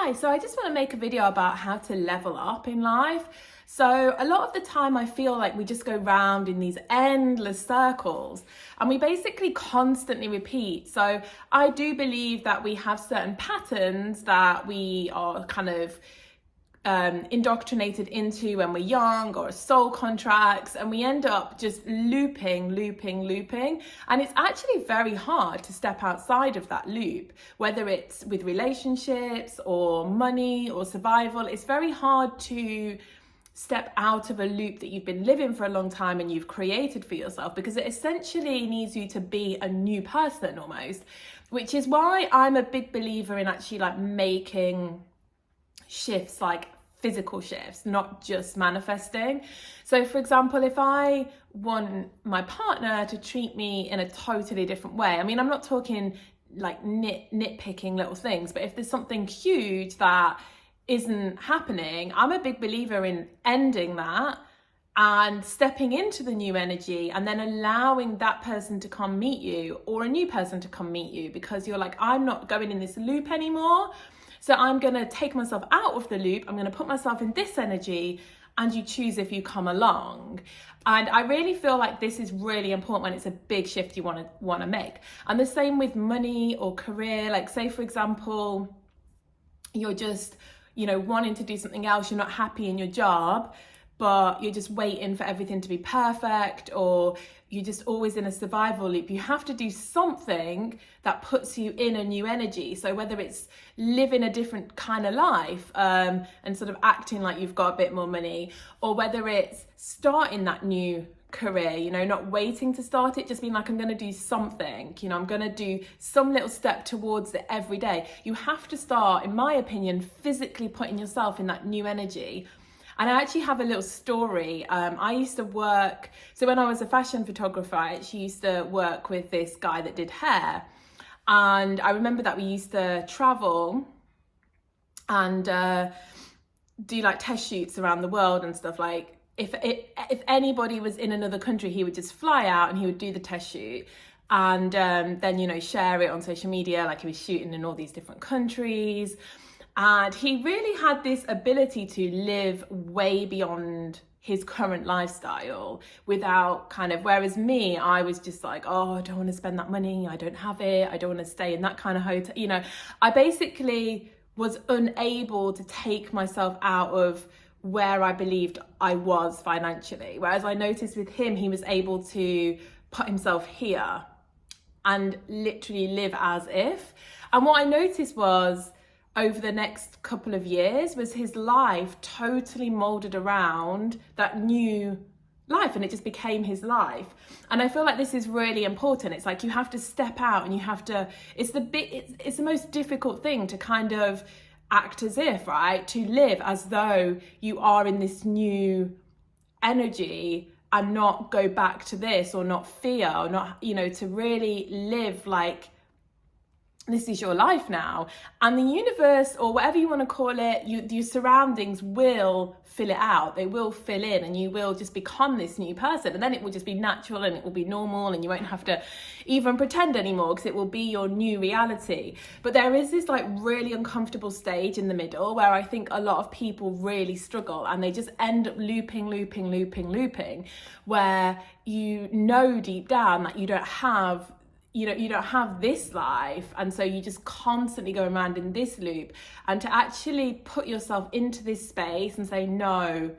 Hi, so I just want to make a video about how to level up in life. So a lot of the time I feel like we just go round in these endless circles and we basically constantly repeat. So I do believe that we have certain patterns that we are kind of indoctrinated into when we're young, or soul contracts, and we end up just looping. And it's actually very hard to step outside of that loop, whether it's with relationships or money or survival. It's very hard to step out of a loop that you've been living for a long time and you've created for yourself, because it essentially needs you to be a new person almost, which is why I'm a big believer in actually like making shifts, like physical shifts, not just manifesting. So for example, if I want my partner to treat me in a totally different way, I mean, I'm not talking like nitpicking little things, but if there's something huge that isn't happening, I'm a big believer in ending that and stepping into the new energy, and then allowing that person to come meet you, or a new person to come meet you, because you're like, I'm not going in this loop anymore. So I'm going to take myself out of the loop. I'm going to put myself in this energy, and you choose if you come along. And I really feel like this is really important when it's a big shift you want to make. And the same with money or career. Like say, for example, you're just, wanting to do something else. You're not happy in your job, but you're just waiting for everything to be perfect, or you're just always in a survival loop. You have to do something that puts you in a new energy. So whether it's living a different kind of life and sort of acting like you've got a bit more money, or whether it's starting that new career, not waiting to start it, just being like, I'm going to do something, I'm going to do some little step towards it every day. You have to start, in my opinion, physically putting yourself in that new energy. And I actually have a little story. I used to work, so when I was a fashion photographer, I actually used to work with this guy that did hair. And I remember that we used to travel and do like test shoots around the world and stuff. Like if anybody was in another country, he would just fly out and he would do the test shoot. And then, share it on social media, like he was shooting in all these different countries. And he really had this ability to live way beyond his current lifestyle without whereas me, I was just like, oh, I don't want to spend that money. I don't have it. I don't want to stay in that kind of hotel. I basically was unable to take myself out of where I believed I was financially. Whereas I noticed with him, he was able to put himself here and literally live as if. And what I noticed was, over the next couple of years, was his life totally molded around that new life, and it just became his life. And I feel like this is really important. It's like you have to step out, and you have to, it's the most difficult thing to kind of act as if, right? To live as though you are in this new energy and not go back to this, or not fear, or not, to really live like this is your life now. And the universe, or whatever you want to call it, your surroundings will fill it out. They will fill in, and you will just become this new person. And then it will just be natural, and it will be normal, and you won't have to even pretend anymore, because it will be your new reality. But there is this like really uncomfortable stage in the middle where I think a lot of people really struggle, and they just end up looping, where deep down that you don't have this life, and so you just constantly go around in this loop. And to actually put yourself into this space and say, no,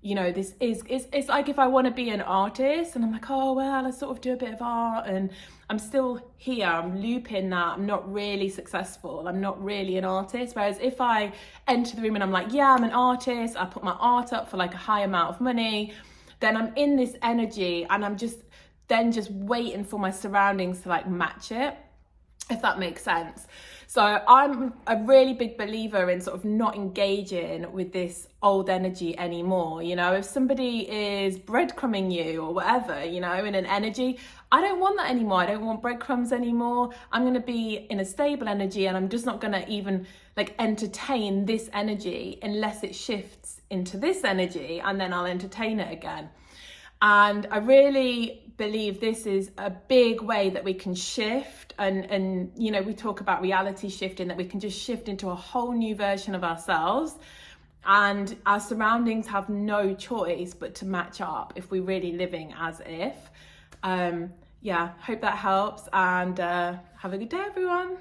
this is, it's like if I want to be an artist and I'm like, oh, well, I sort of do a bit of art and I'm still here, I'm looping that, I'm not really successful, I'm not really an artist. Whereas if I enter the room and I'm like, yeah, I'm an artist, I put my art up for like a high amount of money, then I'm in this energy, and I'm just waiting for my surroundings to like match it, if that makes sense. So I'm a really big believer in sort of not engaging with this old energy anymore. If somebody is breadcrumbing you or whatever, in an energy, I don't want that anymore. I don't want breadcrumbs anymore. I'm going to be in a stable energy, and I'm just not going to even like entertain this energy unless it shifts into this energy, and then I'll entertain it again. And I really believe this is a big way that we can shift, and you know, we talk about reality shifting, that we can just shift into a whole new version of ourselves, and our surroundings have no choice but to match up if we're really living as if. Yeah, hope that helps, and have a good day, everyone.